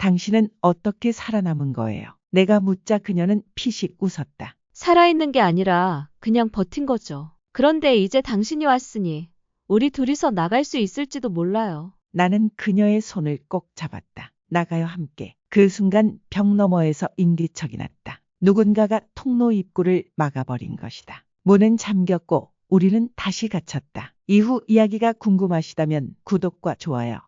당신은 어떻게 살아남은 거예요? 내가 묻자 그녀는 피식 웃었다. 살아있는 게 아니라 그냥 버틴 거죠. 그런데 이제 당신이 왔으니 우리 둘이서 나갈 수 있을지도 몰라요. 나는 그녀의 손을 꼭 잡았다. 나가요 함께. 그 순간 벽 너머에서 인기척이 났다. 누군가가 통로 입구를 막아버린 것이다. 문은 잠겼고 우리는 다시 갇혔다. 이후 이야기가 궁금하시다면 구독과 좋아요,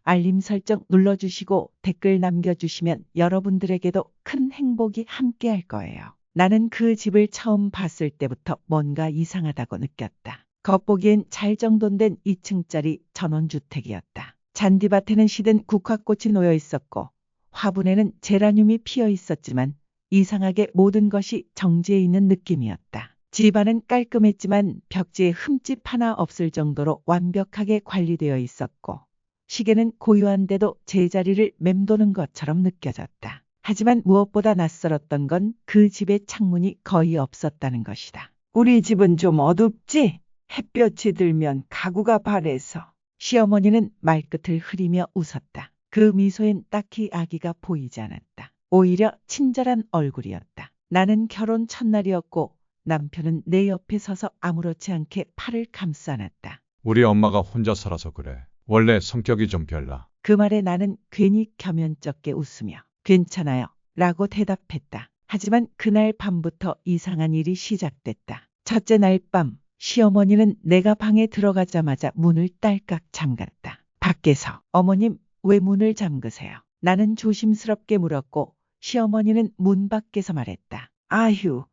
알림 설정 눌러주시고 댓글 남겨주시면 여러분들에게도 큰 행복이 함께할 거예요. 나는 그 집을 처음 봤을 때부터 뭔가 이상하다고 느꼈다. 겉보기엔 잘 정돈된 2층짜리 전원주택이었다. 잔디밭에는 시든 국화꽃이 놓여 있었고 화분에는 제라늄이 피어 있었지만 이상하게 모든 것이 정지해 있는 느낌이었다. 집안은 깔끔했지만 벽지에 흠집 하나 없을 정도로 완벽하게 관리되어 있었고 시계는 고요한데도 제자리를 맴도는 것처럼 느껴졌다. 하지만 무엇보다 낯설었던 건 그 집의 창문이 거의 없었다는 것이다. 우리 집은 좀 어둡지? 햇볕이 들면 가구가 바래서. 시어머니는 말끝을 흐리며 웃었다. 그 미소엔 딱히 아기가 보이지 않았다. 오히려 친절한 얼굴이었다. 나는 결혼 첫날이었고 남편은 내 옆에 서서 아무렇지 않게 팔을 감싸 안았다. 우리 엄마가 혼자 살아서 그래. 원래 성격이 좀 별나. 그 말에 나는 괜히 겸연쩍게 웃으며 괜찮아요 라고 대답했다. 하지만 그날 밤부터 이상한 일이 시작됐다. 첫째 날 밤 시어머니는 내가 방에 들어가자마자 문을 딸깍 잠갔다. 밖에서 어머님 왜 문을 잠그세요? 나는 조심스럽게 물었고 시어머니는 문 밖에서 말했다. 아휴,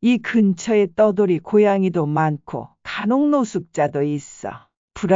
이 근처에 떠돌이 고양이도 많고 간혹 노숙자도 있어.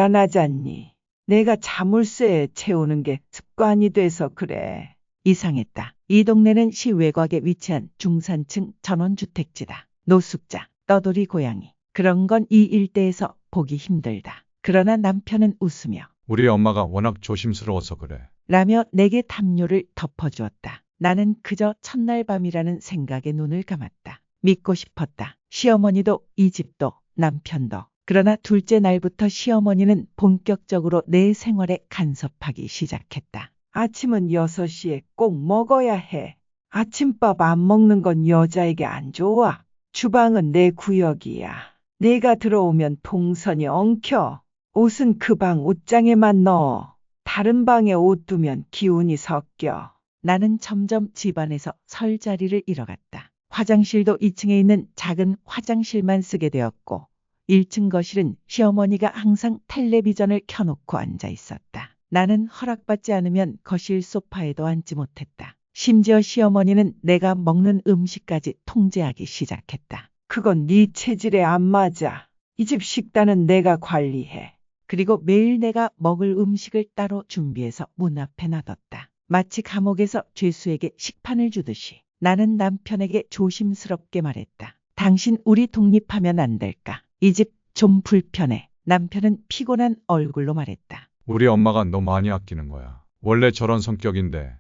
불안하잖니. 내가 자물쇠에 채우는 게 습관이 돼서 그래. 이상했다. 이 동네는 시 외곽에 위치한 중산층 전원주택지다. 노숙자, 떠돌이 고양이. 그런 건 이 일대에서 보기 힘들다. 그러나 남편은 웃으며 우리 엄마가 워낙 조심스러워서 그래. 라며 내게 담요를 덮어주었다. 나는 그저 첫날 밤이라는 생각에 눈을 감았다. 믿고 싶었다. 시어머니도 이 집도 남편도. 그러나 둘째 날부터 시어머니는 본격적으로 내 생활에 간섭하기 시작했다. 아침은 6시에 꼭 먹어야 해. 아침밥 안 먹는 건 여자에게 안 좋아. 주방은 내 구역이야. 내가 들어오면 동선이 엉켜. 옷은 그 방 옷장에만 넣어. 다른 방에 옷 두면 기운이 섞여. 나는 점점 집안에서 설 자리를 잃어갔다. 화장실도 2층에 있는 작은 화장실만 쓰게 되었고 1층 거실은 시어머니가 항상 텔레비전을 켜놓고 앉아 있었다. 나는 허락받지 않으면 거실 소파에도 앉지 못했다. 심지어 시어머니는 내가 먹는 음식까지 통제하기 시작했다. 그건 네 체질에 안 맞아. 이 집 식단은 내가 관리해. 그리고 매일 내가 먹을 음식을 따로 준비해서 문 앞에 놔뒀다. 마치 감옥에서 죄수에게 식판을 주듯이. 나는 남편에게 조심스럽게 말했다. 당신 우리 독립하면 안 될까? 이 집 좀 불편해. 남편은 피곤한 얼굴로 말했다. 우리 엄마가 너 많이 아끼는 거야. 원래 저런 성격인데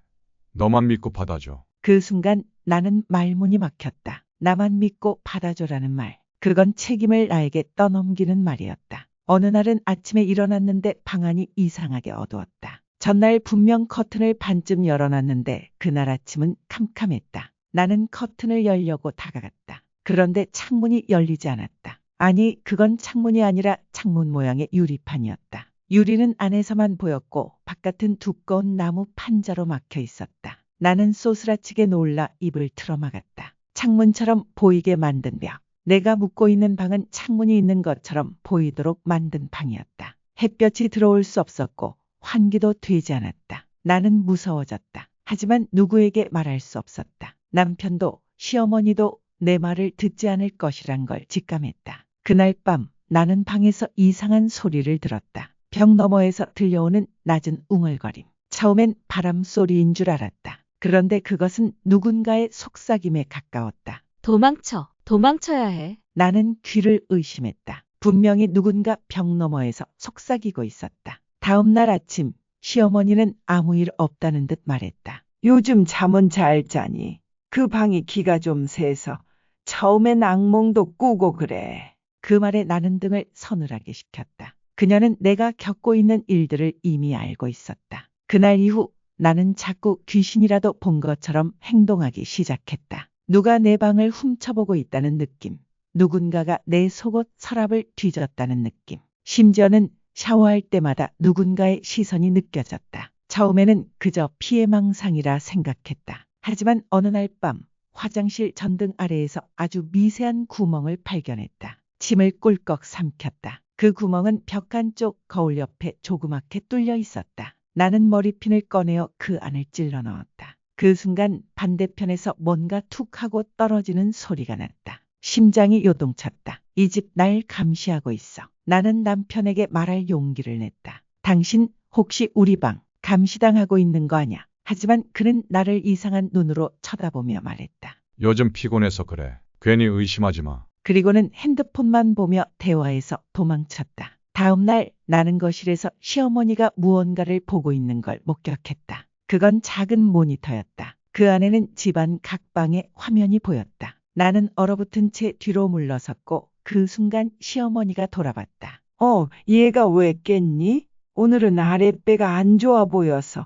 너만 믿고 받아줘. 그 순간 나는 말문이 막혔다. 나만 믿고 받아줘라는 말. 그건 책임을 나에게 떠넘기는 말이었다. 어느 날은 아침에 일어났는데 방 안이 이상하게 어두웠다. 전날 분명 커튼을 반쯤 열어놨는데 그날 아침은 캄캄했다. 나는 커튼을 열려고 다가갔다. 그런데 창문이 열리지 않았다. 아니, 그건 창문이 아니라 창문 모양의 유리판이었다. 유리는 안에서만 보였고 바깥은 두꺼운 나무 판자로 막혀 있었다. 나는 소스라치게 놀라 입을 틀어막았다. 창문처럼 보이게 만든 벽. 내가 묵고 있는 방은 창문이 있는 것처럼 보이도록 만든 방이었다. 햇볕이 들어올 수 없었고 환기도 되지 않았다. 나는 무서워졌다. 하지만 누구에게 말할 수 없었다. 남편도 시어머니도 내 말을 듣지 않을 것이란 걸 직감했다. 그날 밤 나는 방에서 이상한 소리를 들었다. 벽 너머에서 들려오는 낮은 웅얼거림. 처음엔 바람 소리인 줄 알았다. 그런데 그것은 누군가의 속삭임에 가까웠다. 도망쳐야 해. 나는 귀를 의심했다. 분명히 누군가 벽 너머에서 속삭이고 있었다. 다음 날 아침 시어머니는 아무 일 없다는 듯 말했다. 요즘 잠은 잘 자니? 그 방이 기가 좀 세서 처음엔 악몽도 꾸고 그래. 그 말에 나는 등을 서늘하게 식혔다. 그녀는 내가 겪고 있는 일들을 이미 알고 있었다. 그날 이후 나는 자꾸 귀신이라도 본 것처럼 행동하기 시작했다. 누가 내 방을 훔쳐보고 있다는 느낌. 누군가가 내 속옷 서랍을 뒤졌다는 느낌. 심지어는 샤워할 때마다 누군가의 시선이 느껴졌다. 처음에는 그저 피해망상이라 생각했다. 하지만 어느 날 밤 화장실 전등 아래에서 아주 미세한 구멍을 발견했다. 침을 꿀꺽 삼켰다. 그 구멍은 벽 한쪽 거울 옆에 조그맣게 뚫려 있었다. 나는 머리핀을 꺼내어 그 안을 찔러 넣었다. 그 순간 반대편에서 뭔가 툭 하고 떨어지는 소리가 났다. 심장이 요동쳤다. 이 집 날 감시하고 있어. 나는 남편에게 말할 용기를 냈다. 당신 혹시 우리 방 감시당하고 있는 거 아냐? 하지만 그는 나를 이상한 눈으로 쳐다보며 말했다. 요즘 피곤해서 그래. 괜히 의심하지 마. 그리고는 핸드폰만 보며 대화에서 도망쳤다. 다음 날 나는 거실에서 시어머니가 무언가를 보고 있는 걸 목격했다. 그건 작은 모니터였다. 그 안에는 집안 각 방의 화면이 보였다. 나는 얼어붙은 채 뒤로 물러섰고 그 순간 시어머니가 돌아봤다. 얘가 왜 깼니? 오늘은 아랫배가 안 좋아 보여서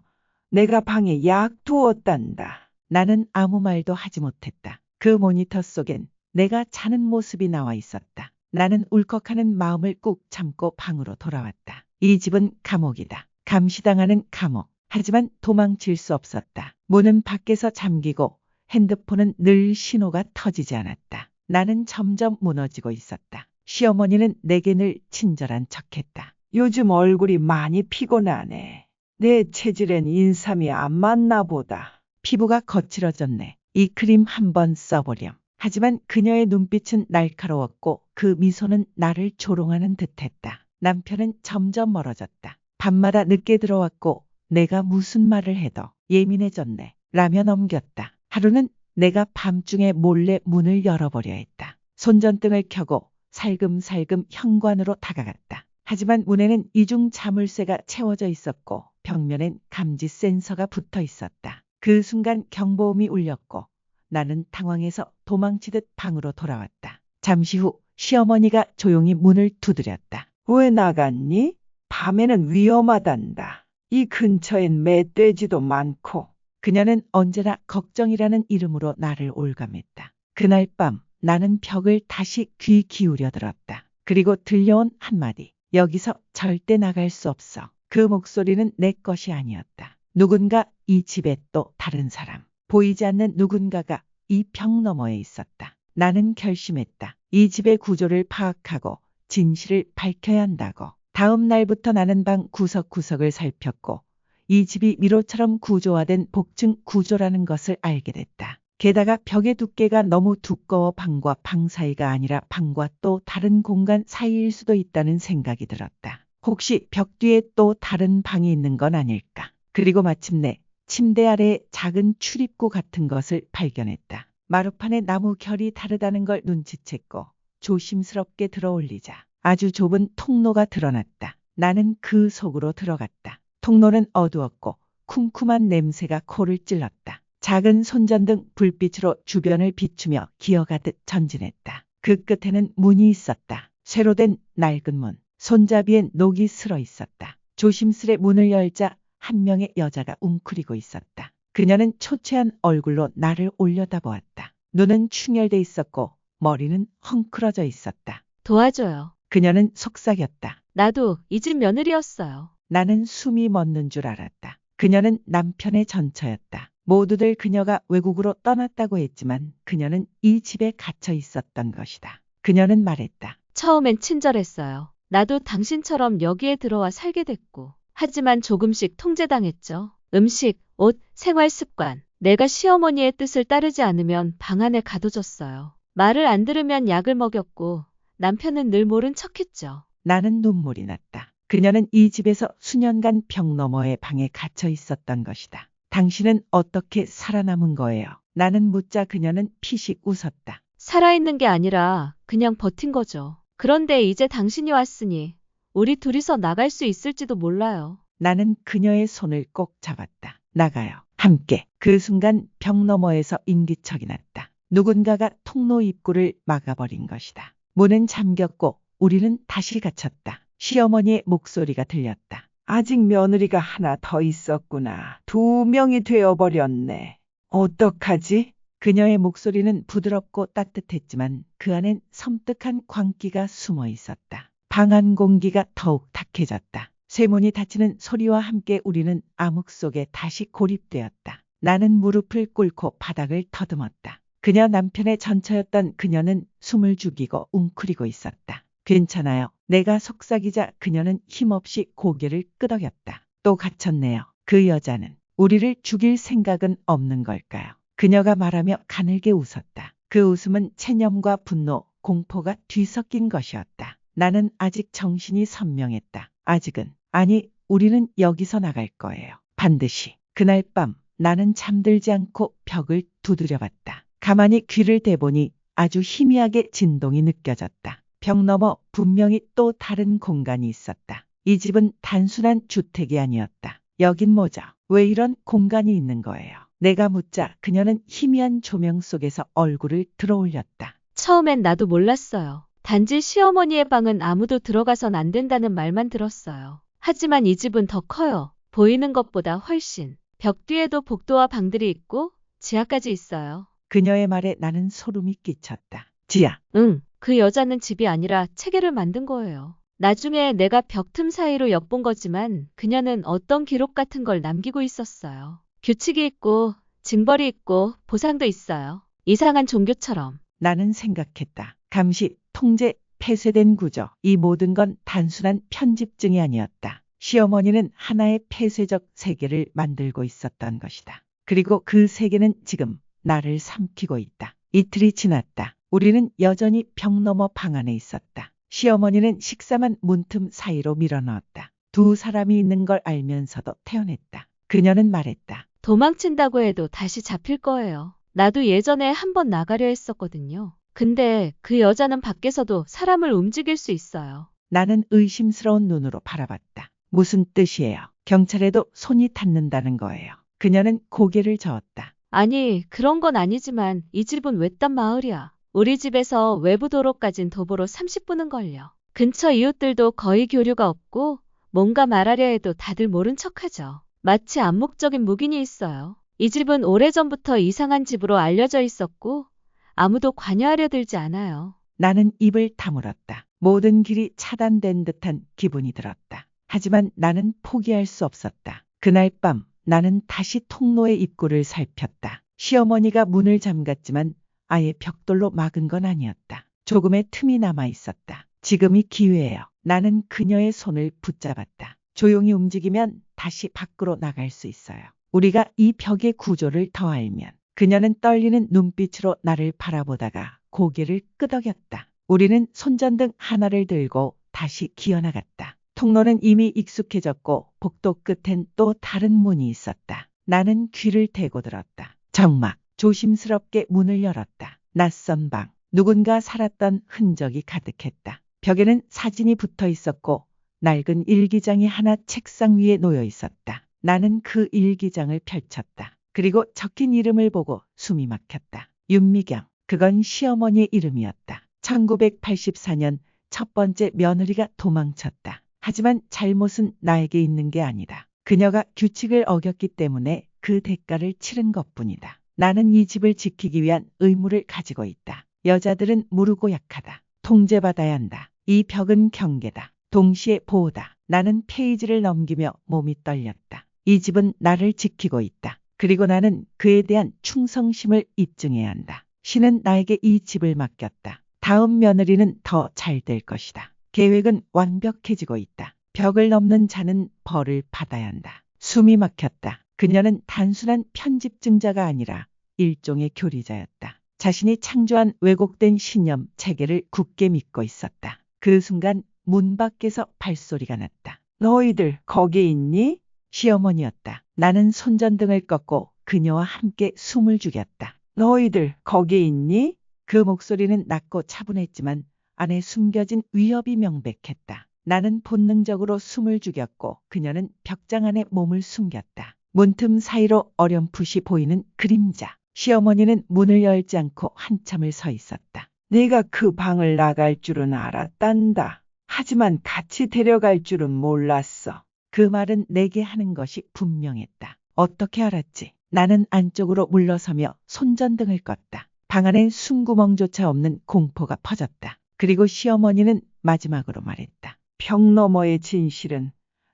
내가 방에 약 두었단다. 나는 아무 말도 하지 못했다. 그 모니터 속엔 내가 자는 모습이 나와 있었다. 나는 울컥하는 마음을 꾹 참고 방으로 돌아왔다. 이 집은 감옥이다. 감시당하는 감옥. 하지만 도망칠 수 없었다. 문은 밖에서 잠기고 핸드폰은 늘 신호가 터지지 않았다. 나는 점점 무너지고 있었다. 시어머니는 내게 늘 친절한 척했다. 요즘 얼굴이 많이 피곤하네. 내 체질엔 인삼이 안 맞나 보다. 피부가 거칠어졌네. 이 크림 한번 써보렴. 하지만 그녀의 눈빛은 날카로웠고 그 미소는 나를 조롱하는 듯했다. 남편은 점점 멀어졌다. 밤마다 늦게 들어왔고 내가 무슨 말을 해도 예민해졌네. 라며 넘겼다. 하루는 내가 밤중에 몰래 문을 열어보려 했다. 손전등을 켜고 살금살금 현관으로 다가갔다. 하지만 문에는 이중 자물쇠가 채워져 있었고 벽면엔 감지 센서가 붙어 있었다. 그 순간 경보음이 울렸고 나는 당황해서 도망치듯 방으로 돌아왔다. 잠시 후 시어머니가 조용히 문을 두드렸다. 왜 나갔니? 밤에는 위험하단다. 이 근처엔 멧돼지도 많고. 그녀는 언제나 걱정이라는 이름으로 나를 올감했다. 그날 밤 나는 벽을 다시 귀 기울여 들었다. 그리고 들려온 한마디. 여기서 절대 나갈 수 없어. 그 목소리는 내 것이 아니었다. 누군가 이 집에 또 다른 사람. 보이지 않는 누군가가 이 벽 너머에 있었다. 나는 결심했다. 이 집의 구조를 파악하고 진실을 밝혀야 한다고. 다음 날부터 나는 방 구석구석을 살폈고 이 집이 미로처럼 구조화된 복층 구조라는 것을 알게 됐다. 게다가 벽의 두께가 너무 두꺼워 방과 방 사이가 아니라 방과 또 다른 공간 사이일 수도 있다는 생각이 들었다. 혹시 벽 뒤에 또 다른 방이 있는 건 아닐까? 그리고 마침내 침대 아래에 작은 출입구 같은 것을 발견했다. 마루판에 나무 결이 다르다는 걸 눈치챘고 조심스럽게 들어올리자 아주 좁은 통로가 드러났다. 나는 그 속으로 들어갔다. 통로는 어두웠고 쿰쿰한 냄새가 코를 찔렀다. 작은 손전등 불빛으로 주변을 비추며 기어가듯 전진했다. 그 끝에는 문이 있었다. 쇠로 된 낡은 문. 손잡이엔 녹이 슬어 있었다. 조심스레 문을 열자 한 명의 여자가 웅크리고 있었다. 그녀는 초췌한 얼굴로 나를 올려다보았다. 눈은 충혈돼 있었고 머리는 헝클어져 있었다. 도와줘요. 그녀는 속삭였다. 나도 이 집 며느리였어요. 나는 숨이 멎는 줄 알았다. 그녀는 남편의 전처였다. 모두들 그녀가 외국으로 떠났다고 했지만 그녀는 이 집에 갇혀 있었던 것이다. 그녀는 말했다. 처음엔 친절했어요. 나도 당신처럼 여기에 들어와 살게 됐고. 하지만 조금씩 통제당했죠. 음식, 옷, 생활 습관. 내가 시어머니의 뜻을 따르지 않으면 방 안에 가둬졌어요. 말을 안 들으면 약을 먹였고 남편은 늘 모른 척했죠. 나는 눈물이 났다. 그녀는 이 집에서 수년간 벽 너머의 방에 갇혀 있었던 것이다. 당신은 어떻게 살아남은 거예요? 나는 묻자 그녀는 피식 웃었다. 살아있는 게 아니라 그냥 버틴 거죠. 그런데 이제 당신이 왔으니 우리 둘이서 나갈 수 있을지도 몰라요. 나는 그녀의 손을 꼭 잡았다. 나가요. 함께. 그 순간 벽 너머에서 인기척이 났다. 누군가가 통로 입구를 막아버린 것이다. 문은 잠겼고 우리는 다시 갇혔다. 시어머니의 목소리가 들렸다. 아직 며느리가 하나 더 있었구나. 2명이 되어버렸네. 어떡하지? 그녀의 목소리는 부드럽고 따뜻했지만 그 안엔 섬뜩한 광기가 숨어 있었다. 방 안 공기가 더욱 탁해졌다. 쇠문이 닫히는 소리와 함께 우리는 암흑 속에 다시 고립되었다. 나는 무릎을 꿇고 바닥을 더듬었다. 그녀 남편의 전처였던 그녀는 숨을 죽이고 웅크리고 있었다. 괜찮아요. 내가 속삭이자 그녀는 힘없이 고개를 끄덕였다. 또 갇혔네요. 그 여자는 우리를 죽일 생각은 없는 걸까요? 그녀가 말하며 가늘게 웃었다. 그 웃음은 체념과 분노, 공포가 뒤섞인 것이었다. 나는 아직 정신이 선명했다. 아직은. 아니, 우리는 여기서 나갈 거예요. 반드시. 그날 밤 나는 잠들지 않고 벽을 두드려봤다. 가만히 귀를 대보니 아주 희미하게 진동이 느껴졌다. 벽 너머 분명히 또 다른 공간이 있었다. 이 집은 단순한 주택이 아니었다. 여긴 뭐죠? 왜 이런 공간이 있는 거예요? 내가 묻자 그녀는 희미한 조명 속에서 얼굴을 들어올렸다. 처음엔 나도 몰랐어요. 단지 시어머니의 방은 아무도 들어가선 안 된다는 말만 들었어요. 하지만 이 집은 더 커요. 보이는 것보다 훨씬. 벽 뒤에도 복도와 방들이 있고 지하까지 있어요. 그녀의 말에 나는 소름이 끼쳤다. 지하. 응, 그 여자는 집이 아니라 체계를 만든 거예요. 나중에 내가 벽 틈 사이로 엿본 거지만 그녀는 어떤 기록 같은 걸 남기고 있었어요. 규칙이 있고 징벌이 있고 보상도 있어요. 이상한 종교처럼. 나는 생각했다. 감시, 통제, 폐쇄된 구조. 이 모든 건 단순한 편집증이 아니었다. 시어머니는 하나의 폐쇄적 세계를 만들고 있었던 것이다. 그리고 그 세계는 지금 나를 삼키고 있다. 이틀이 지났다. 우리는 여전히 벽 너머 방 안에 있었다. 시어머니는 식사만 문틈 사이로 밀어넣었다. 두 사람이 있는 걸 알면서도 태어냈다. 그녀는 말했다. 도망친다고 해도 다시 잡힐 거예요. 나도 예전에 한번 나가려 했었거든요. 근데 그 여자는 밖에서도 사람을 움직일 수 있어요. 나는 의심스러운 눈으로 바라봤다. 무슨 뜻이에요? 경찰에도 손이 닿는다는 거예요. 그녀는 고개를 저었다. 아니, 그런 건 아니지만 이 집은 외딴 마을이야. 우리 집에서 외부 도로까진 도보로 30분은 걸려. 근처 이웃들도 거의 교류가 없고 뭔가 말하려 해도 다들 모른 척하죠. 마치 암묵적인 묵인이 있어요. 이 집은 오래전부터 이상한 집으로 알려져 있었고 아무도 관여하려 들지 않아요. 나는 입을 다물었다. 모든 길이 차단된 듯한 기분이 들었다. 하지만 나는 포기할 수 없었다. 그날 밤 나는 다시 통로의 입구를 살폈다. 시어머니가 문을 잠갔지만 아예 벽돌로 막은 건 아니었다. 조금의 틈이 남아 있었다. 지금이 기회예요. 나는 그녀의 손을 붙잡았다. 조용히 움직이면 다시 밖으로 나갈 수 있어요. 우리가 이 벽의 구조를 더 알면. 그녀는 떨리는 눈빛으로 나를 바라보다가 고개를 끄덕였다. 우리는 손전등 하나를 들고 다시 기어나갔다. 통로는 이미 익숙해졌고 복도 끝엔 또 다른 문이 있었다. 나는 귀를 대고 들었다. 정막 조심스럽게 문을 열었다. 낯선 방. 누군가 살았던 흔적이 가득했다. 벽에는 사진이 붙어 있었고 낡은 일기장이 하나 책상 위에 놓여 있었다. 나는 그 일기장을 펼쳤다. 그리고 적힌 이름을 보고 숨이 막혔다. 윤미경. 그건 시어머니의 이름이었다. 1984년 첫 번째 며느리가 도망쳤다. 하지만 잘못은 나에게 있는 게 아니다. 그녀가 규칙을 어겼기 때문에 그 대가를 치른 것뿐이다. 나는 이 집을 지키기 위한 의무를 가지고 있다. 여자들은 무르고 약하다. 통제받아야 한다. 이 벽은 경계다. 동시에 보호다. 나는 페이지를 넘기며 몸이 떨렸다. 이 집은 나를 지키고 있다. 그리고 나는 그에 대한 충성심을 입증해야 한다. 신은 나에게 이 집을 맡겼다. 다음 며느리는 더 잘 될 것이다. 계획은 완벽해지고 있다. 벽을 넘는 자는 벌을 받아야 한다. 숨이 막혔다. 그녀는 단순한 편집증자가 아니라 일종의 교리자였다. 자신이 창조한 왜곡된 신념 체계를 굳게 믿고 있었다. 그 순간 문 밖에서 발소리가 났다. 너희들 거기 있니? 시어머니였다. 나는 손전등을 껐고 그녀와 함께 숨을 죽였다. 너희들 거기 있니? 그 목소리는 낮고 차분했지만 안에 숨겨진 위협이 명백했다. 나는 본능적으로 숨을 죽였고 그녀는 벽장 안에 몸을 숨겼다. 문틈 사이로 어렴풋이 보이는 그림자. 시어머니는 문을 열지 않고 한참을 서 있었다. 내가 그 방을 나갈 줄은 알았단다. 하지만 같이 데려갈 줄은 몰랐어. 그 말은 내게 하는 것이 분명했다. 어떻게 알았지? 나는 안쪽으로 물러서며 손전등을 껐다. 방 안엔 숨구멍조차 없는 공포가 퍼졌다. 그리고 시어머니는 마지막으로 말했다. 벽 너머의 진실은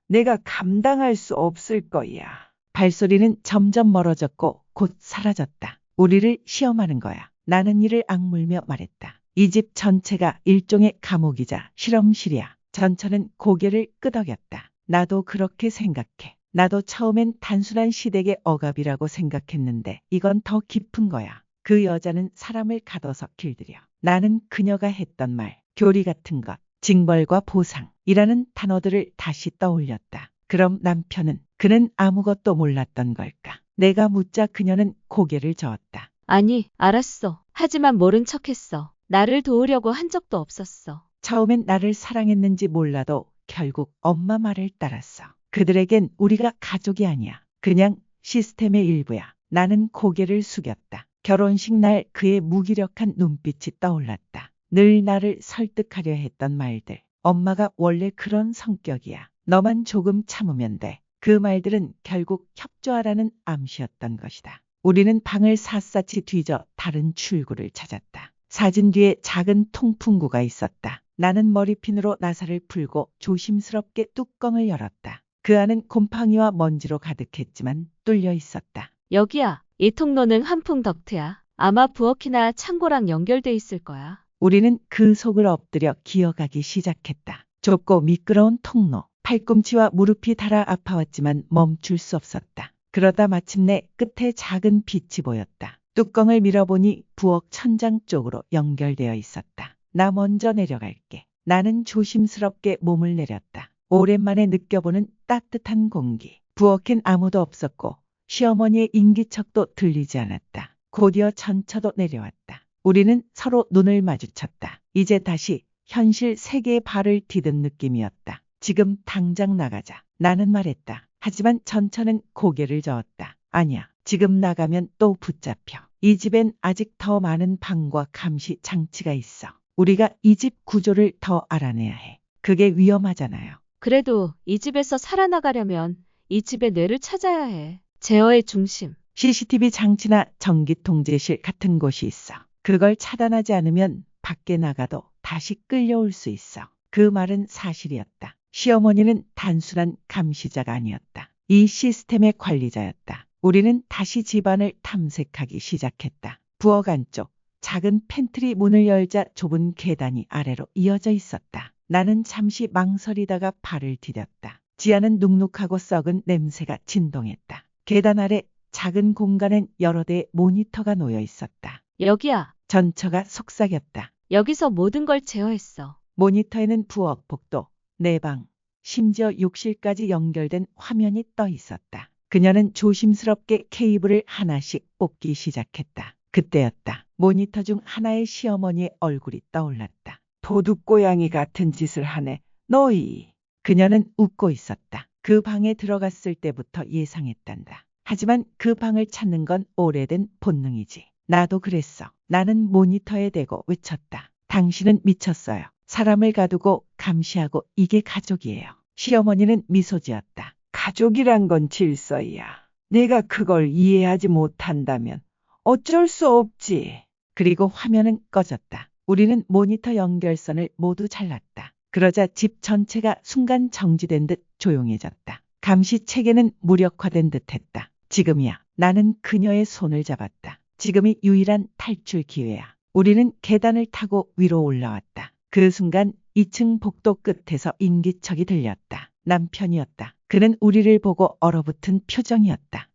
내가 감당할 수 없을 거야. 발소리는 점점 멀어졌고 곧 사라졌다. 우리를 시험하는 거야. 나는 이를 악물며 말했다. 이 집 전체가 일종의 감옥이자 실험실이야. 전처는 고개를 끄덕였다. 나도 그렇게 생각해. 나도 처음엔 단순한 시댁의 억압이라고 생각했는데 이건 더 깊은 거야. 그 여자는 사람을 가둬서 길들여. 나는 그녀가 했던 말, 교리 같은 것, 징벌과 보상이라는 단어들을 다시 떠올렸다. 그럼 남편은, 그는 아무것도 몰랐던 걸까? 내가 묻자 그녀는 고개를 저었다. 아니, 알았어. 하지만 모른 척했어. 나를 도우려고 한 적도 없었어. 처음엔 나를 사랑했는지 몰라도 결국 엄마 말을 따랐어. 그들에겐 우리가 가족이 아니야. 그냥 시스템의 일부야. 나는 고개를 숙였다. 결혼식 날 그의 무기력한 눈빛이 떠올랐다. 늘 나를 설득하려 했던 말들. 엄마가 원래 그런 성격이야. 너만 조금 참으면 돼. 그 말들은 결국 협조하라는 암시였던 것이다. 우리는 방을 샅샅이 뒤져 다른 출구를 찾았다. 사진 뒤에 작은 통풍구가 있었다. 나는 머리핀으로 나사를 풀고 조심스럽게 뚜껑을 열었다. 그 안은 곰팡이와 먼지로 가득했지만 뚫려 있었다. 여기야. 이 통로는 환풍 덕트야. 아마 부엌이나 창고랑 연결돼 있을 거야. 우리는 그 속을 엎드려 기어가기 시작했다. 좁고 미끄러운 통로. 팔꿈치와 무릎이 달아 아파왔지만 멈출 수 없었다. 그러다 마침내 끝에 작은 빛이 보였다. 뚜껑을 밀어보니 부엌 천장 쪽으로 연결되어 있었다. 나 먼저 내려갈게. 나는 조심스럽게 몸을 내렸다. 오랜만에 느껴보는 따뜻한 공기. 부엌엔 아무도 없었고 시어머니의 인기척도 들리지 않았다. 곧이어 전처도 내려왔다. 우리는 서로 눈을 마주쳤다. 이제 다시 현실 세계의 발을 디딘 느낌이었다. 지금 당장 나가자. 나는 말했다. 하지만 전처는 고개를 저었다. 아니야. 지금 나가면 또 붙잡혀. 이 집엔 아직 더 많은 방과 감시 장치가 있어. 우리가 이 집 구조를 더 알아내야 해. 그게 위험하잖아요. 그래도 이 집에서 살아나가려면 이 집의 뇌를 찾아야 해. 제어의 중심. CCTV 장치나 전기통제실 같은 곳이 있어. 그걸 차단하지 않으면 밖에 나가도 다시 끌려올 수 있어. 그 말은 사실이었다. 시어머니는 단순한 감시자가 아니었다. 이 시스템의 관리자였다. 우리는 다시 집안을 탐색하기 시작했다. 부엌 안쪽 작은 팬트리 문을 열자 좁은 계단이 아래로 이어져 있었다. 나는 잠시 망설이다가 발을 디뎠다. 지하는 눅눅하고 썩은 냄새가 진동했다. 계단 아래 작은 공간엔 여러 대의 모니터가 놓여 있었다. 여기야. 전처가 속삭였다. 여기서 모든 걸 제어했어. 모니터에는 부엌, 복도, 내방, 심지어 욕실까지 연결된 화면이 떠 있었다. 그녀는 조심스럽게 케이블을 하나씩 뽑기 시작했다. 그때였다. 모니터 중 하나의 시어머니의 얼굴이 떠올랐다. 도둑고양이 같은 짓을 하네. 너희. 그녀는 웃고 있었다. 그 방에 들어갔을 때부터 예상했단다. 하지만 그 방을 찾는 건 오래된 본능이지. 나도 그랬어. 나는 모니터에 대고 외쳤다. 당신은 미쳤어요. 사람을 가두고 감시하고 이게 가족이에요. 시어머니는 미소 지었다. 가족이란 건 질서야. 내가 그걸 이해하지 못한다면 어쩔 수 없지. 그리고 화면은 꺼졌다. 우리는 모니터 연결선을 모두 잘랐다. 그러자 집 전체가 순간 정지된 듯 조용해졌다. 감시 체계는 무력화된 듯 했다. 지금이야. 나는 그녀의 손을 잡았다. 지금이 유일한 탈출 기회야. 우리는 계단을 타고 위로 올라왔다. 그 순간 2층 복도 끝에서 인기척이 들렸다. 남편이었다. 그는 우리를 보고 얼어붙은 표정이었다.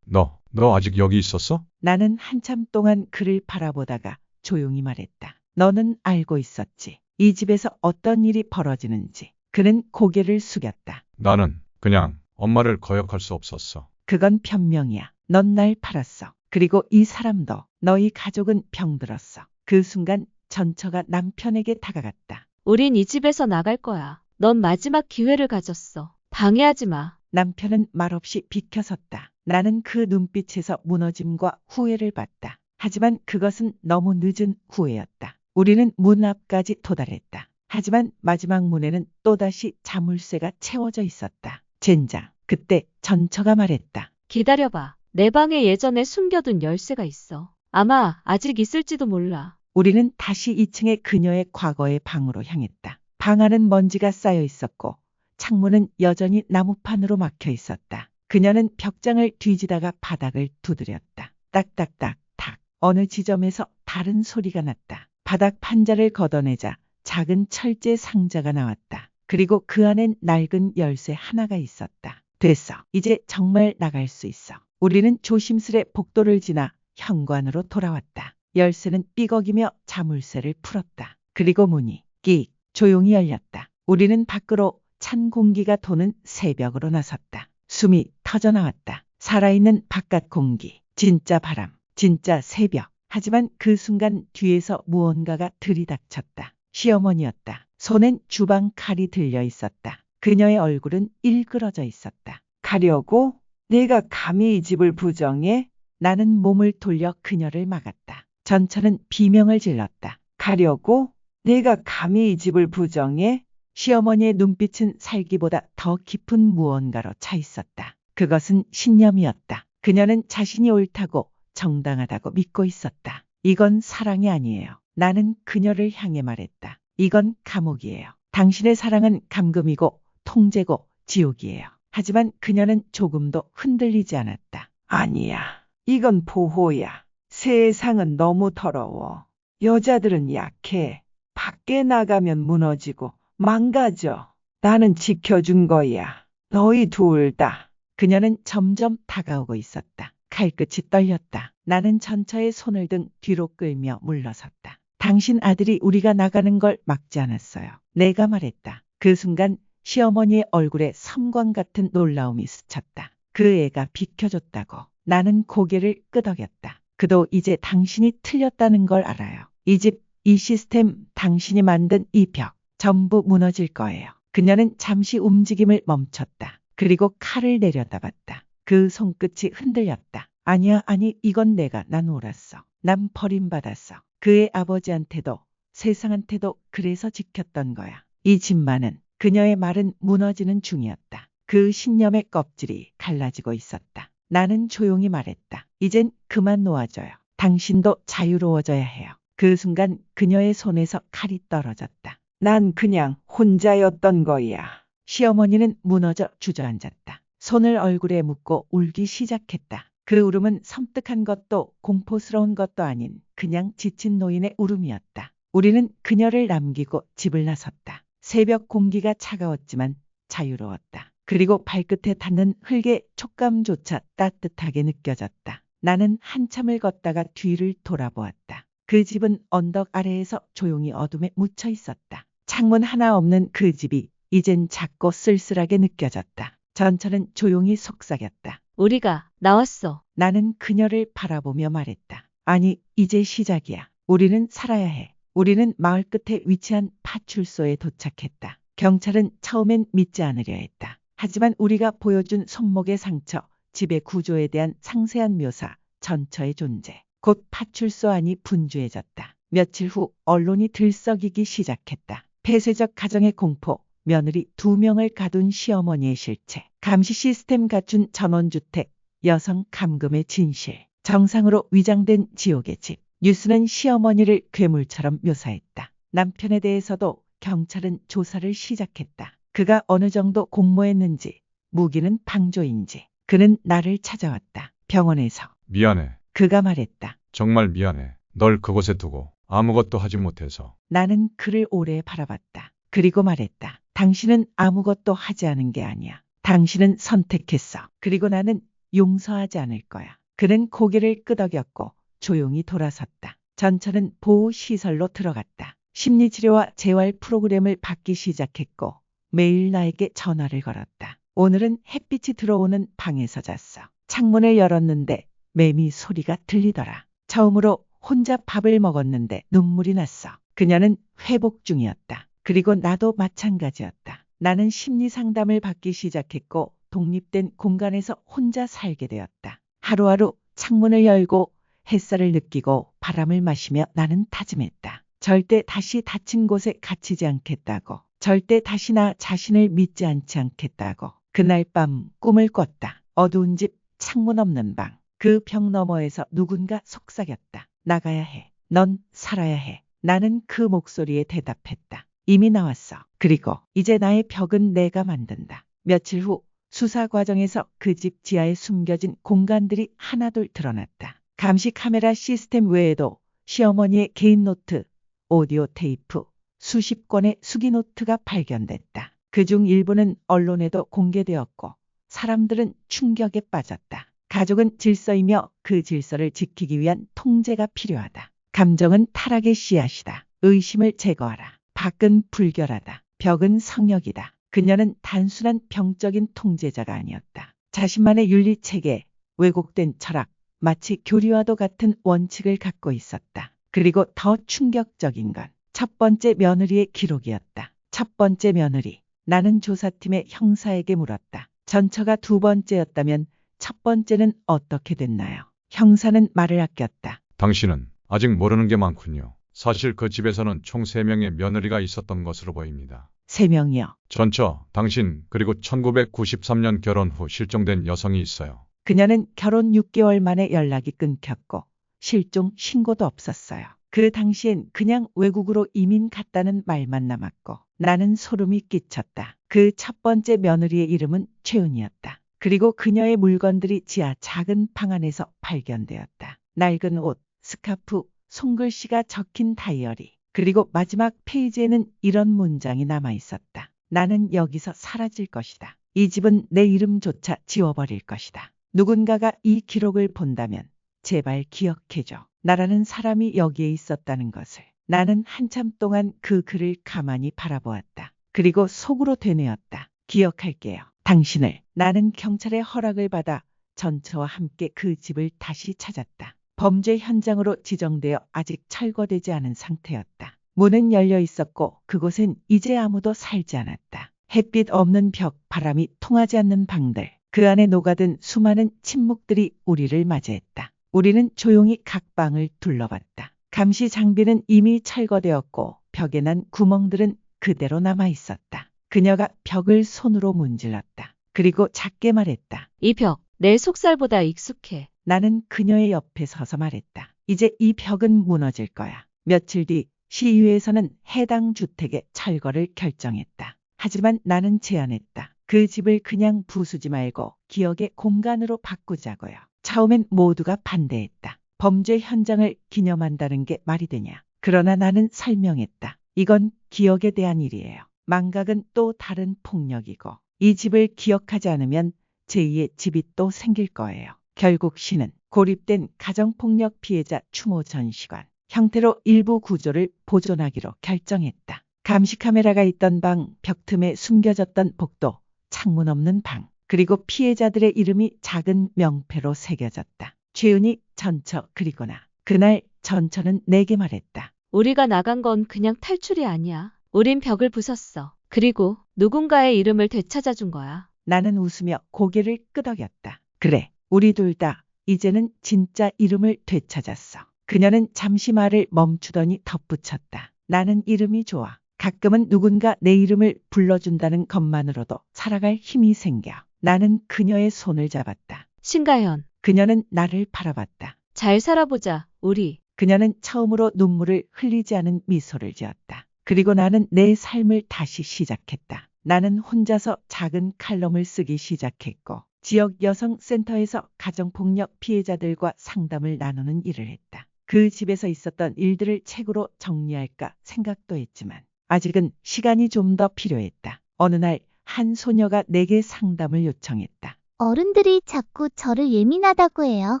너 아직 여기 있었어? 나는 한참 동안 그를 바라보다가 조용히 말했다. 너는 알고 있었지. 이 집에서 어떤 일이 벌어지는지. 그는 고개를 숙였다. 나는 그냥 엄마를 거역할 수 없었어. 그건 변명이야. 넌 날 팔았어. 그리고 이 사람도. 너희 가족은 병들었어. 그 순간 전처가 남편에게 다가갔다. 우린 이 집에서 나갈 거야. 넌 마지막 기회를 가졌어. 방해하지 마. 남편은 말없이 비켜섰다. 나는 그 눈빛에서 무너짐과 후회를 봤다. 하지만 그것은 너무 늦은 후회였다. 우리는 문 앞까지 도달했다. 하지만 마지막 문에는 또다시 자물쇠가 채워져 있었다. 젠장. 그때 전처가 말했다. 기다려봐. 내 방에 예전에 숨겨둔 열쇠가 있어. 아마 아직 있을지도 몰라. 우리는 다시 2층의 그녀의 과거의 방으로 향했다. 방 안은 먼지가 쌓여 있었고 창문은 여전히 나무판으로 막혀 있었다. 그녀는 벽장을 뒤지다가 바닥을 두드렸다. 딱딱딱 탁. 어느 지점에서 다른 소리가 났다. 바닥 판자를 걷어내자 작은 철제 상자가 나왔다. 그리고 그 안엔 낡은 열쇠 하나가 있었다. 됐어. 이제 정말 나갈 수 있어. 우리는 조심스레 복도를 지나 현관으로 돌아왔다. 열쇠는 삐걱이며 자물쇠를 풀었다. 그리고 문이 끽 조용히 열렸다. 우리는 밖으로 찬 공기가 도는 새벽으로 나섰다. 숨이 터져나왔다. 살아있는 바깥 공기, 진짜 바람, 진짜 새벽. 하지만 그 순간 뒤에서 무언가가 들이닥쳤다. 시어머니였다. 손엔 주방 칼이 들려 있었다. 그녀의 얼굴은 일그러져 있었다. 가려고? 내가 감히 이 집을 부정해? 나는 몸을 돌려 그녀를 막았다. 전처는 비명을 질렀다. 가려고? 내가 감히 이 집을 부정해? 시어머니의 눈빛은 살기보다 더 깊은 무언가로 차 있었다. 그것은 신념이었다. 그녀는 자신이 옳다고 정당하다고 믿고 있었다. 이건 사랑이 아니에요. 나는 그녀를 향해 말했다. 이건 감옥이에요. 당신의 사랑은 감금이고 통제고 지옥이에요. 하지만 그녀는 조금도 흔들리지 않았다. 아니야. 이건 보호야. 세상은 너무 더러워. 여자들은 약해. 밖에 나가면 무너지고 망가져. 나는 지켜준 거야. 너희 둘 다. 그녀는 점점 다가오고 있었다. 칼끝이 떨렸다. 나는 전처의 손을 등 뒤로 끌며 물러섰다. 당신 아들이 우리가 나가는 걸 막지 않았어요. 내가 말했다. 그 순간 시어머니의 얼굴에 섬광 같은 놀라움이 스쳤다. 그 애가 비켜줬다고. 나는 고개를 끄덕였다. 그도 이제 당신이 틀렸다는 걸 알아요. 이 집, 이 시스템, 당신이 만든 이 벽, 전부 무너질 거예요. 그녀는 잠시 움직임을 멈췄다. 그리고 칼을 내려다봤다. 그 손끝이 흔들렸다. 아니야, 아니, 이건 난 옳았어. 난 버림받았어. 그의 아버지한테도 세상한테도 그래서 지켰던 거야. 이 집만은. 그녀의 말은 무너지는 중이었다. 그 신념의 껍질이 갈라지고 있었다. 나는 조용히 말했다. 이젠 그만 놓아줘요. 당신도 자유로워져야 해요. 그 순간 그녀의 손에서 칼이 떨어졌다. 난 그냥 혼자였던 거야. 시어머니는 무너져 주저앉았다. 손을 얼굴에 묻고 울기 시작했다. 그 울음은 섬뜩한 것도 공포스러운 것도 아닌 그냥 지친 노인의 울음이었다. 우리는 그녀를 남기고 집을 나섰다. 새벽 공기가 차가웠지만 자유로웠다. 그리고 발끝에 닿는 흙의 촉감조차 따뜻하게 느껴졌다. 나는 한참을 걷다가 뒤를 돌아보았다. 그 집은 언덕 아래에서 조용히 어둠에 묻혀 있었다. 창문 하나 없는 그 집이 이젠 작고 쓸쓸하게 느껴졌다. 전처는 조용히 속삭였다. 우리가 나왔어. 나는 그녀를 바라보며 말했다. 아니, 이제 시작이야. 우리는 살아야 해. 우리는 마을 끝에 위치한 파출소에 도착했다. 경찰은 처음엔 믿지 않으려 했다. 하지만 우리가 보여준 손목의 상처, 집의 구조에 대한 상세한 묘사, 전처의 존재. 곧 파출소 안이 분주해졌다. 며칠 후 언론이 들썩이기 시작했다. 폐쇄적 가정의 공포, 며느리 2명을 가둔 시어머니의 실체, 감시 시스템 갖춘 전원주택, 여성 감금의 진실, 정상으로 위장된 지옥의 집. 뉴스는 시어머니를 괴물처럼 묘사했다. 남편에 대해서도 경찰은 조사를 시작했다. 그가 어느 정도 공모했는지, 무기는 방조인지. 그는 나를 찾아왔다. 병원에서. 미안해. 그가 말했다. 정말 미안해. 널 그곳에 두고 아무것도 하지 못해서. 나는 그를 오래 바라봤다. 그리고 말했다. 당신은 아무것도 하지 않은 게 아니야. 당신은 선택했어. 그리고 나는 용서하지 않을 거야. 그는 고개를 끄덕였고 조용히 돌아섰다. 전처는 보호시설로 들어갔다. 심리치료와 재활 프로그램을 받기 시작했고 매일 나에게 전화를 걸었다. 오늘은 햇빛이 들어오는 방에서 잤어. 창문을 열었는데 매미 소리가 들리더라. 처음으로 혼자 밥을 먹었는데 눈물이 났어. 그녀는 회복 중이었다. 그리고 나도 마찬가지였다. 나는 심리 상담을 받기 시작했고 독립된 공간에서 혼자 살게 되었다. 하루하루 창문을 열고 햇살을 느끼고 바람을 마시며 나는 다짐했다. 절대 다시 닫힌 곳에 갇히지 않겠다고. 절대 다시 나 자신을 믿지 않지 않겠다고. 그날 밤 꿈을 꿨다. 어두운 집, 창문 없는 방. 그 벽 너머에서 누군가 속삭였다. 나가야 해. 넌 살아야 해. 나는 그 목소리에 대답했다. 이미 나왔어. 그리고 이제 나의 벽은 내가 만든다. 며칠 후 수사 과정에서 그 집 지하에 숨겨진 공간들이 하나둘 드러났다. 감시 카메라 시스템 외에도 시어머니의 개인 노트, 오디오 테이프, 수십 권의 수기 노트가 발견됐다. 그중 일부는 언론에도 공개되었고 사람들은 충격에 빠졌다. 가족은 질서이며 그 질서를 지키기 위한 통제가 필요하다. 감정은 타락의 씨앗이다. 의심을 제거하라. 밖은 불결하다. 벽은 성역이다. 그녀는 단순한 병적인 통제자가 아니었다. 자신만의 윤리체계, 왜곡된 철학, 마치 교리와도 같은 원칙을 갖고 있었다. 그리고 더 충격적인 건 첫 번째 며느리의 기록이었다. 첫 번째 며느리. 나는 조사팀의 형사에게 물었다. 전처가 두 번째였다면 첫 번째는 어떻게 됐나요? 형사는 말을 아꼈다. 당신은 아직 모르는 게 많군요. 사실 그 집에서는 총 3명의 며느리가 있었던 것으로 보입니다. 3명이요. 전처, 당신, 그리고 1993년 결혼 후 실종된 여성이 있어요. 그녀는 결혼 6개월 만에 연락이 끊겼고 실종 신고도 없었어요. 그 당시엔 그냥 외국으로 이민 갔다는 말만 남았고 나는 소름이 끼쳤다. 그 첫 번째 며느리의 이름은 최은이었다. 그리고 그녀의 물건들이 지하 작은 방 안에서 발견되었다. 낡은 옷, 스카프, 손글씨가 적힌 다이어리. 그리고 마지막 페이지에는 이런 문장이 남아 있었다. 나는 여기서 사라질 것이다. 이 집은 내 이름조차 지워버릴 것이다. 누군가가 이 기록을 본다면 제발 기억해줘. 나라는 사람이 여기에 있었다는 것을. 나는 한참 동안 그 글을 가만히 바라보았다. 그리고 속으로 되뇌었다. 기억할게요. 당신을. 나는 경찰의 허락을 받아 전처와 함께 그 집을 다시 찾았다. 범죄 현장으로 지정되어 아직 철거되지 않은 상태였다. 문은 열려 있었고 그곳엔 이제 아무도 살지 않았다. 햇빛 없는 벽, 바람이 통하지 않는 방들. 그 안에 녹아든 수많은 침묵들이 우리를 맞이했다. 우리는 조용히 각 방을 둘러봤다. 감시 장비는 이미 철거되었고 벽에 난 구멍들은 그대로 남아 있었다. 그녀가 벽을 손으로 문질렀다. 그리고 작게 말했다. 이 벽, 내 속살보다 익숙해. 나는 그녀의 옆에 서서 말했다. 이제 이 벽은 무너질 거야. 며칠 뒤 시의회에서는 해당 주택의 철거를 결정했다. 하지만 나는 제안했다. 그 집을 그냥 부수지 말고 기억의 공간으로 바꾸자고요. 처음엔 모두가 반대했다. 범죄 현장을 기념한다는 게 말이 되냐. 그러나 나는 설명했다. 이건 기억에 대한 일이에요. 망각은 또 다른 폭력이고 이 집을 기억하지 않으면 제2의 집이 또 생길 거예요. 결국 시는 고립된 가정폭력 피해자 추모 전시관 형태로 일부 구조를 보존하기로 결정했다. 감시 카메라가 있던 방, 벽 틈에 숨겨졌던 복도, 창문 없는 방, 그리고 피해자들의 이름이 작은 명패로 새겨졌다. 최은희, 전처, 그리고 나. 그날 전처는 내게 말했다. 우리가 나간 건 그냥 탈출이 아니야. 우린 벽을 부쉈어. 그리고 누군가의 이름을 되찾아준 거야. 나는 웃으며 고개를 끄덕였다. 그래, 우리 둘 다 이제는 진짜 이름을 되찾았어. 그녀는 잠시 말을 멈추더니 덧붙였다. 나는 이름이 좋아. 가끔은 누군가 내 이름을 불러준다는 것만으로도 살아갈 힘이 생겨. 나는 그녀의 손을 잡았다. 신가현, 그녀는 나를 바라봤다. 잘 살아보자, 우리. 그녀는 처음으로 눈물을 흘리지 않은 미소를 지었다. 그리고 나는 내 삶을 다시 시작했다. 나는 혼자서 작은 칼럼을 쓰기 시작했고 지역 여성센터에서 가정폭력 피해자들과 상담을 나누는 일을 했다. 그 집에서 있었던 일들을 책으로 정리할까 생각도 했지만 아직은 시간이 좀 더 필요했다. 어느 날 한 소녀가 내게 상담을 요청했다. 어른들이 자꾸 저를 예민하다고 해요.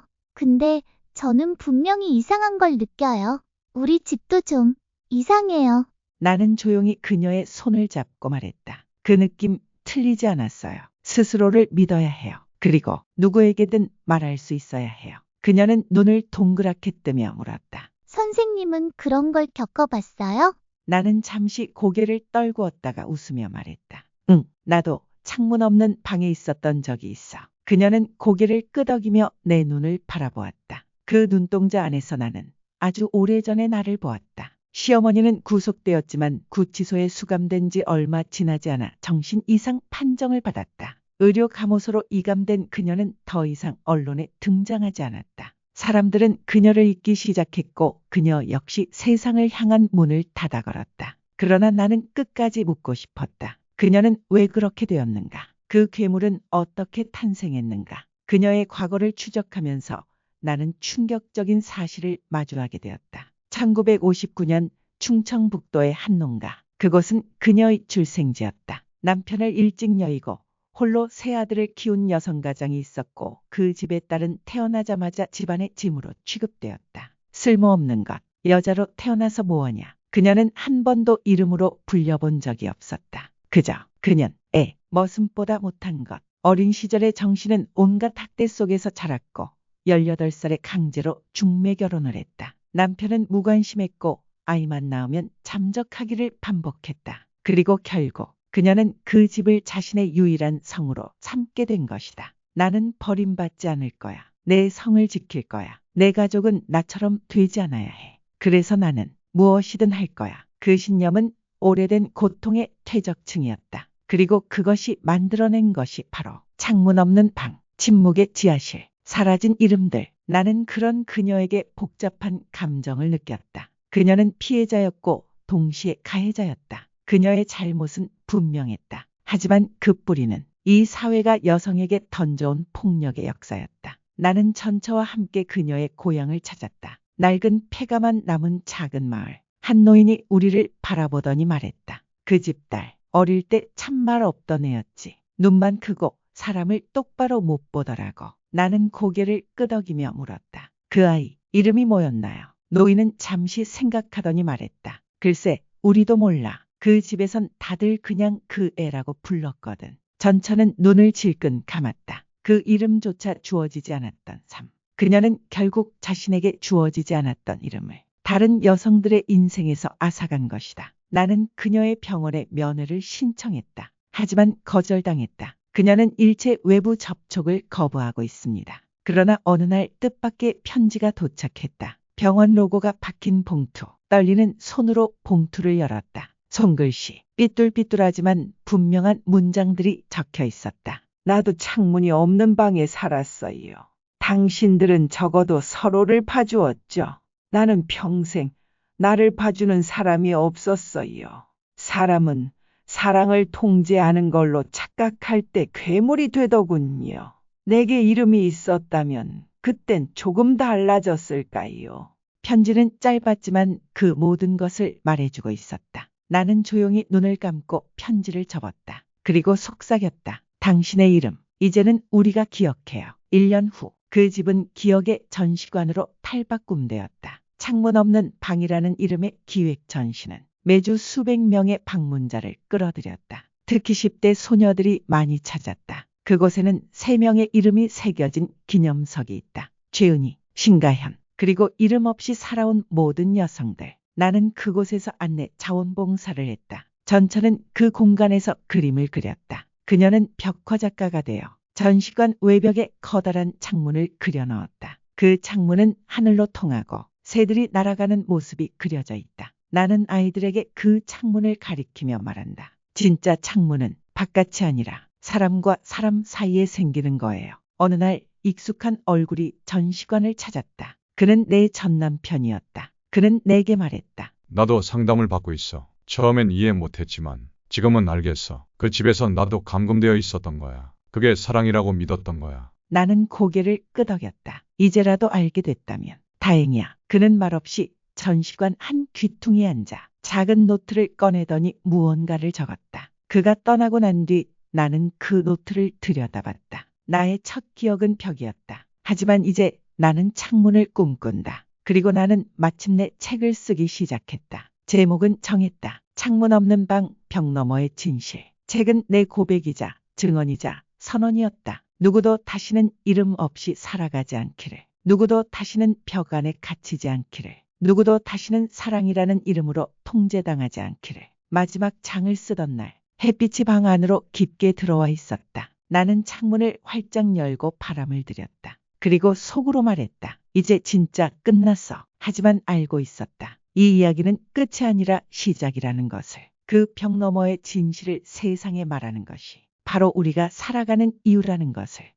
근데 저는 분명히 이상한 걸 느껴요. 우리 집도 좀 이상해요. 나는 조용히 그녀의 손을 잡고 말했다. 그 느낌 틀리지 않았어요. 스스로를 믿어야 해요. 그리고 누구에게든 말할 수 있어야 해요. 그녀는 눈을 동그랗게 뜨며 물었다. 선생님은 그런 걸 겪어봤어요? 나는 잠시 고개를 떨구었다가 웃으며 말했다. 응, 나도 창문 없는 방에 있었던 적이 있어. 그녀는 고개를 끄덕이며 내 눈을 바라보았다. 그 눈동자 안에서 나는 아주 오래전의 나를 보았다. 시어머니는 구속되었지만 구치소에 수감된 지 얼마 지나지 않아 정신 이상 판정을 받았다. 의료 감호소로 이감된 그녀는 더 이상 언론에 등장하지 않았다. 사람들은 그녀를 잊기 시작했고 그녀 역시 세상을 향한 문을 닫아 걸었다. 그러나 나는 끝까지 묻고 싶었다. 그녀는 왜 그렇게 되었는가? 그 괴물은 어떻게 탄생했는가? 그녀의 과거를 추적하면서 나는 충격적인 사실을 마주하게 되었다. 1959년 충청북도의 한 농가. 그곳은 그녀의 출생지였다. 남편을 일찍 여의고 홀로 세 아들을 키운 여성가장이 있었고 그 집의 딸은 태어나자마자 집안의 짐으로 취급되었다. 쓸모없는 것, 여자로 태어나서 뭐하냐. 그녀는 한 번도 이름으로 불려본 적이 없었다. 그저 그년의 머슴보다 못한 것. 어린 시절의 정신은 온갖 학대 속에서 자랐고 18살에 강제로 중매 결혼을 했다. 남편은 무관심했고 아이만 낳으면 잠적하기를 반복했다. 그리고 결국 그녀는 그 집을 자신의 유일한 성으로 삼게 된 것이다. 나는 버림받지 않을 거야. 내 성을 지킬 거야. 내 가족은 나처럼 되지 않아야 해. 그래서 나는 무엇이든 할 거야. 그 신념은 오래된 고통의 퇴적층이었다. 그리고 그것이 만들어낸 것이 바로 창문 없는 방, 침묵의 지하실, 사라진 이름들. 나는 그런 그녀에게 복잡한 감정을 느꼈다. 그녀는 피해자였고 동시에 가해자였다. 그녀의 잘못은 분명했다. 하지만 그 뿌리는 이 사회가 여성에게 던져온 폭력의 역사였다. 나는 전처와 함께 그녀의 고향을 찾았다. 낡은 폐가만 남은 작은 마을. 한 노인이 우리를 바라보더니 말했다. 그 집 딸, 어릴 때 참말 없던 애였지. 눈만 크고 사람을 똑바로 못 보더라고. 나는 고개를 끄덕이며 물었다. 그 아이, 이름이 뭐였나요? 노인은 잠시 생각하더니 말했다. 글쎄, 우리도 몰라. 그 집에선 다들 그냥 그 애라고 불렀거든. 전처는 눈을 질끈 감았다. 그 이름조차 주어지지 않았던 삶. 그녀는 결국 자신에게 주어지지 않았던 이름을 다른 여성들의 인생에서 앗아간 것이다. 나는 그녀의 병원에 면회를 신청했다. 하지만 거절당했다. 그녀는 일체 외부 접촉을 거부하고 있습니다. 그러나 어느 날 뜻밖의 편지가 도착했다. 병원 로고가 박힌 봉투. 떨리는 손으로 봉투를 열었다. 손글씨, 삐뚤삐뚤하지만 분명한 문장들이 적혀 있었다. 나도 창문이 없는 방에 살았어요. 당신들은 적어도 서로를 봐주었죠. 나는 평생 나를 봐주는 사람이 없었어요. 사람은 사랑을 통제하는 걸로 착각할 때 괴물이 되더군요. 내게 이름이 있었다면 그땐 조금 달라졌을까요? 편지는 짧았지만 그 모든 것을 말해주고 있었다. 나는 조용히 눈을 감고 편지를 접었다. 그리고 속삭였다. 당신의 이름, 이제는 우리가 기억해요. 1년 후, 그 집은 기억의 전시관으로 탈바꿈되었다. 창문 없는 방이라는 이름의 기획 전시는 매주 수백 명의 방문자를 끌어들였다. 특히 10대 소녀들이 많이 찾았다. 그곳에는 3명의 이름이 새겨진 기념석이 있다. 최은희, 신가현, 그리고 이름 없이 살아온 모든 여성들. 나는 그곳에서 안내 자원봉사를 했다. 전처는 그 공간에서 그림을 그렸다. 그녀는 벽화 작가가 되어 전시관 외벽에 커다란 창문을 그려 넣었다. 그 창문은 하늘로 통하고 새들이 날아가는 모습이 그려져 있다. 나는 아이들에게 그 창문을 가리키며 말한다. 진짜 창문은 바깥이 아니라 사람과 사람 사이에 생기는 거예요. 어느 날 익숙한 얼굴이 전시관을 찾았다. 그는 내 전남편이었다. 그는 내게 말했다. 나도 상담을 받고 있어. 처음엔 이해 못했지만 지금은 알겠어. 그 집에서 나도 감금되어 있었던 거야. 그게 사랑이라고 믿었던 거야. 나는 고개를 끄덕였다. 이제라도 알게 됐다면 다행이야. 그는 말없이 전시관 한 귀퉁이에 앉아 작은 노트를 꺼내더니 무언가를 적었다. 그가 떠나고 난 뒤 나는 그 노트를 들여다봤다. 나의 첫 기억은 벽이었다. 하지만 이제 나는 창문을 꿈꾼다. 그리고 나는 마침내 책을 쓰기 시작했다. 제목은 정했다. 창문 없는 방, 벽 너머의 진실. 책은 내 고백이자 증언이자 선언이었다. 누구도 다시는 이름 없이 살아가지 않기를. 누구도 다시는 벽 안에 갇히지 않기를. 누구도 다시는 사랑이라는 이름으로 통제당하지 않기를. 마지막 장을 쓰던 날 햇빛이 방 안으로 깊게 들어와 있었다. 나는 창문을 활짝 열고 바람을 들였다. 그리고 속으로 말했다. 이제 진짜 끝났어. 하지만 알고 있었다. 이 이야기는 끝이 아니라 시작이라는 것을. 그 벽 너머의 진실을 세상에 말하는 것이 바로 우리가 살아가는 이유라는 것을.